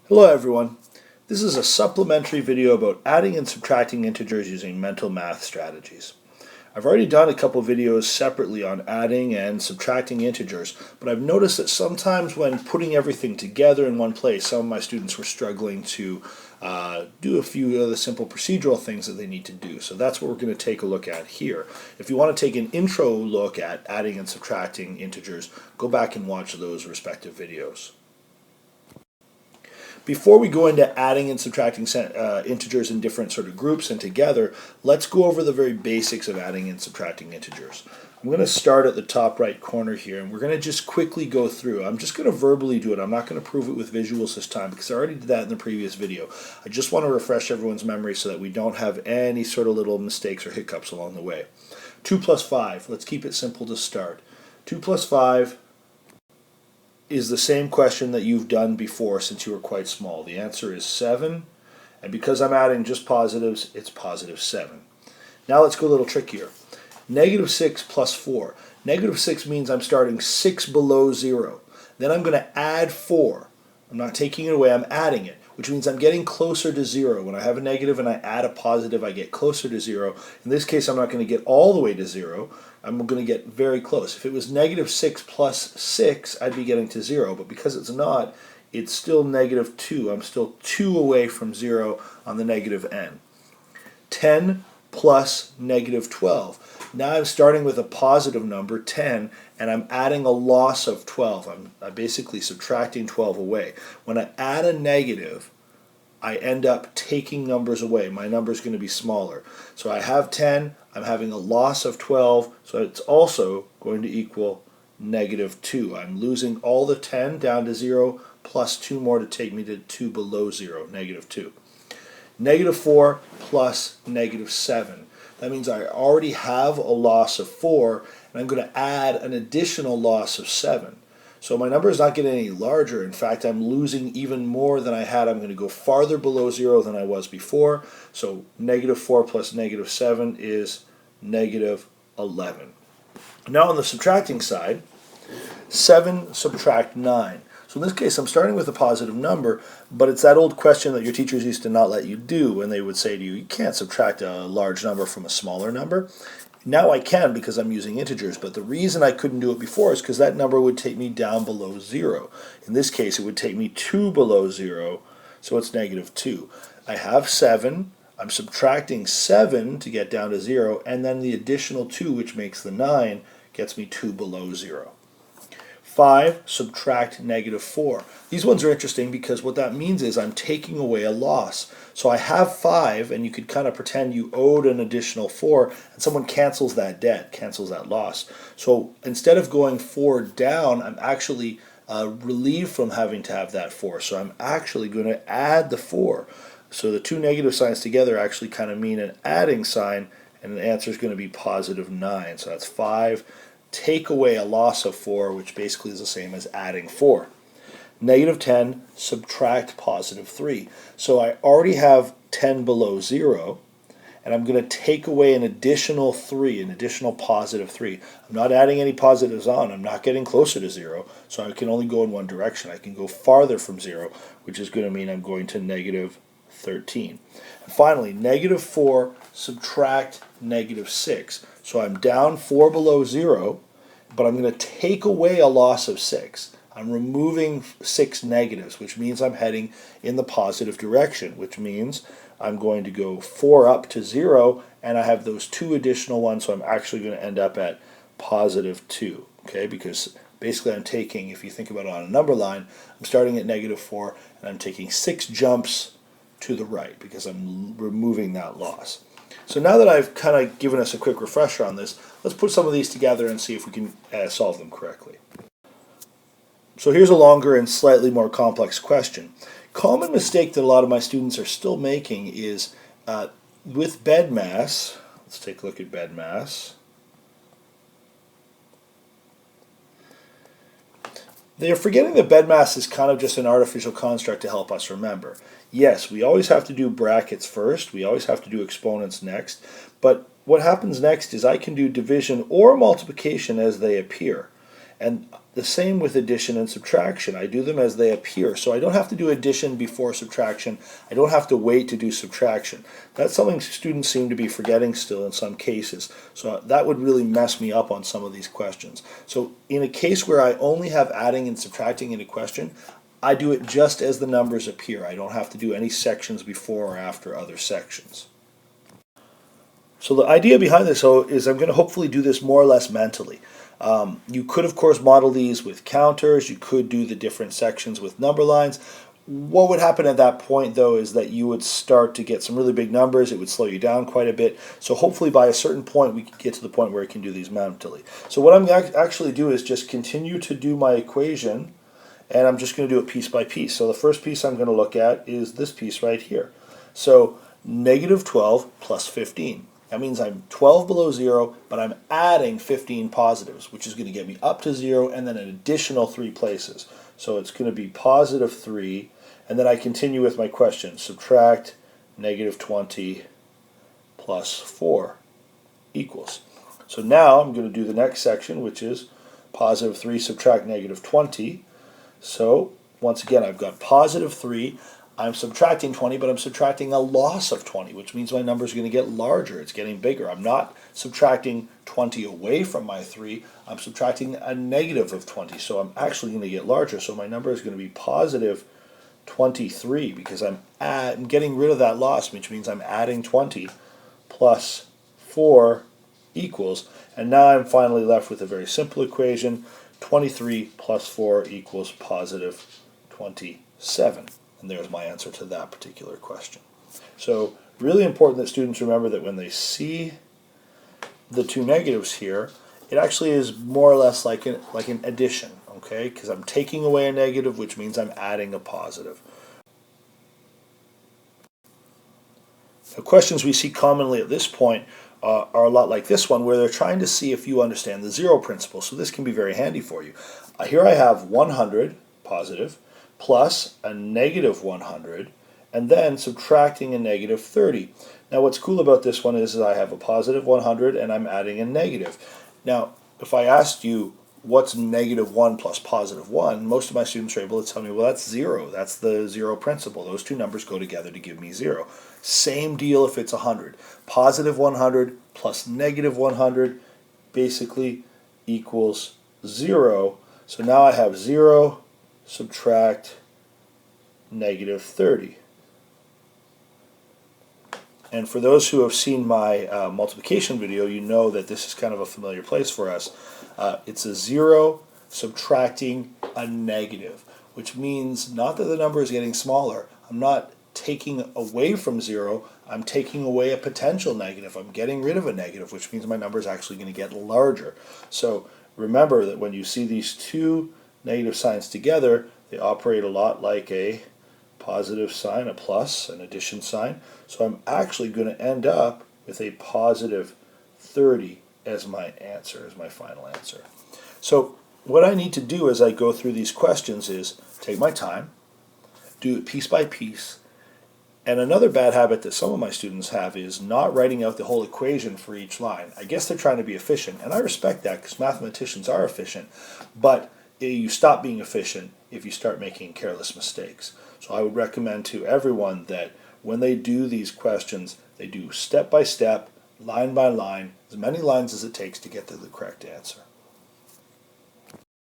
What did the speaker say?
Hello everyone. This is a supplementary video about adding and subtracting integers using mental math strategies. I've already done a couple videos separately on adding and subtracting integers, but I've noticed that sometimes when putting everything together in one place, some of my students were struggling to do a few of the simple procedural things that they need to do. So that's what we're going to take a look at here. If you want to take an intro look at adding and subtracting integers, go back and watch those respective videos. Before we go into adding and subtracting integers in different sort of groups and together, let's go over the very basics of adding and subtracting integers. I'm going to start at the top right corner here, and we're going to just quickly go through. I'm just going to verbally do it. I'm not going to prove it with visuals this time because I already did that in the previous video. I just want to refresh everyone's memory so that we don't have any sort of little mistakes or hiccups along the way. 2 plus 5. Let's keep it simple to start. 2 plus 5 is the same question that you've done before since you were quite small. The answer is 7, and because I'm adding just positives, it's positive 7. Now let's go a little trickier. Negative 6 plus 4. Negative 6 means I'm starting 6 below 0. Then I'm going to add 4. I'm not taking it away, I'm adding it, which means I'm getting closer to 0. When I have a negative and I add a positive, I get closer to 0. In this case, I'm not going to get all the way to 0. I'm going to get very close. If it was negative 6 plus 6, I'd be getting to 0. But because it's not, it's still negative 2. I'm still 2 away from 0 on the negative n. 10 plus negative 12. Now I'm starting with a positive number, 10, and I'm adding a loss of 12. I'm basically subtracting 12 away. When I add a negative, I end up taking numbers away. My number is going to be smaller. So I have 10, I'm having a loss of 12, so it's also going to equal negative 2. I'm losing all the 10 down to 0, plus 2 more to take me to 2 below 0, negative 2. Negative 4 plus negative 7. That means I already have a loss of 4, and I'm going to add an additional loss of 7. So my number is not getting any larger. In fact, I'm losing even more than I had. I'm going to go farther below 0 than I was before. So negative 4 plus negative 7 is negative 11. Now on the subtracting side, 7 subtract 9. So in this case, I'm starting with a positive number, but it's that old question that your teachers used to not let you do when they would say to you, you can't subtract a large number from a smaller number. Now I can because I'm using integers, but the reason I couldn't do it before is because that number would take me down below 0. In this case, it would take me 2 below 0, so it's negative 2. I have 7, I'm subtracting 7 to get down to 0, and then the additional 2, which makes the 9, gets me 2 below 0. 5 subtract negative 4. These ones are interesting because what that means is I'm taking away a loss. So I have 5, and you could kind of pretend you owed an additional 4, and someone cancels that debt, cancels that loss. So instead of going 4 down, I'm actually relieved from having to have that 4. So I'm actually going to add the 4. So the two negative signs together actually kind of mean an adding sign, and the answer is going to be positive 9. So that's 5. Take away a loss of 4, which basically is the same as adding 4. Negative 10, subtract positive 3. So I already have 10 below 0, and I'm going to take away an additional 3, an additional positive 3. I'm not adding any positives on. I'm not getting closer to 0, so I can only go in one direction. I can go farther from 0, which is going to mean I'm going to negative 13. And finally, negative 4, subtract negative 6. So I'm down 4 below 0, but I'm going to take away a loss of 6. I'm removing 6 negatives, which means I'm heading in the positive direction, which means I'm going to go 4 up to 0, and I have those 2 additional ones, so I'm actually going to end up at positive 2, okay? Because basically I'm taking, if you think about it on a number line, I'm starting at negative 4, and I'm taking 6 jumps to the right because I'm removing that loss. So now that I've kind of given us a quick refresher on this, let's put some of these together and see if we can solve them correctly. So here's a longer and slightly more complex question. Common mistake that a lot of my students are still making is with bed mass. Let's take a look at bed mass. They are forgetting that bed mass is kind of just an artificial construct to help us remember. Yes, we always have to do brackets first, we always have to do exponents next, but what happens next is I can do division or multiplication as they appear. And the same with addition and subtraction. I do them as they appear. So I don't have to do addition before subtraction. I don't have to wait to do subtraction. That's something students seem to be forgetting still in some cases. So that would really mess me up on some of these questions. So in a case where I only have adding and subtracting in a question, I do it just as the numbers appear. I don't have to do any sections before or after other sections. So the idea behind this is I'm going to hopefully do this more or less mentally. You could, of course, model these with counters. You could do the different sections with number lines. What would happen at that point, though, is that you would start to get some really big numbers. It would slow you down quite a bit. So hopefully by a certain point, we can get to the point where we can do these mentally. So what I'm going to actually do is just continue to do my equation, and I'm just going to do it piece by piece. So the first piece I'm going to look at is this piece right here. So negative 12 plus 15. That means I'm 12 below 0, but I'm adding 15 positives, which is going to get me up to 0 and then an additional 3 places. So it's going to be positive 3, and then I continue with my question. Subtract negative 20 plus 4 equals. So now I'm going to do the next section, which is positive 3 subtract negative 20. So once again, I've got positive 3. I'm subtracting 20, but I'm subtracting a loss of 20, which means my number is going to get larger. It's getting bigger. I'm not subtracting 20 away from my 3. I'm subtracting a negative of 20, so I'm actually going to get larger. So my number is going to be positive 23 because I'm getting rid of that loss, which means I'm adding 20 plus 4 equals. And now I'm finally left with a very simple equation. 23 plus 4 equals positive 27. And there's my answer to that particular question. So really important that students remember that when they see the two negatives here, it actually is more or less like an addition, okay? Because I'm taking away a negative, which means I'm adding a positive. The questions we see commonly at this point are a lot like this one, where they're trying to see if you understand the zero principle. So this can be very handy for you. Here I have 100 positive, plus a negative 100, and then subtracting a negative 30. Now what's cool about this one is I have a positive 100 and I'm adding a negative. Now if I asked you what's negative 1 plus positive 1, most of my students are able to tell me, well, that's 0. That's the zero principle. Those two numbers go together to give me 0. Same deal if it's 100. Positive 100 plus negative 100 basically equals 0. So now I have 0 subtract negative 30. And for those who have seen my multiplication video, you know that this is kind of a familiar place for us. It's a 0 subtracting a negative, which means not that the number is getting smaller. I'm not taking away from 0. I'm taking away a potential negative. I'm getting rid of a negative, which means my number is actually going to get larger. So remember that when you see these two negative signs together, they operate a lot like a positive sign, a plus, an addition sign. So I'm actually going to end up with a positive 30 as my answer, as my final answer. So what I need to do as I go through these questions is take my time, do it piece by piece. And another bad habit that some of my students have is not writing out the whole equation for each line. I guess they're trying to be efficient, and I respect that because mathematicians are efficient, but you stop being efficient if you start making careless mistakes. So I would recommend to everyone that when they do these questions, they do step by step, line by line, as many lines as it takes to get to the correct answer.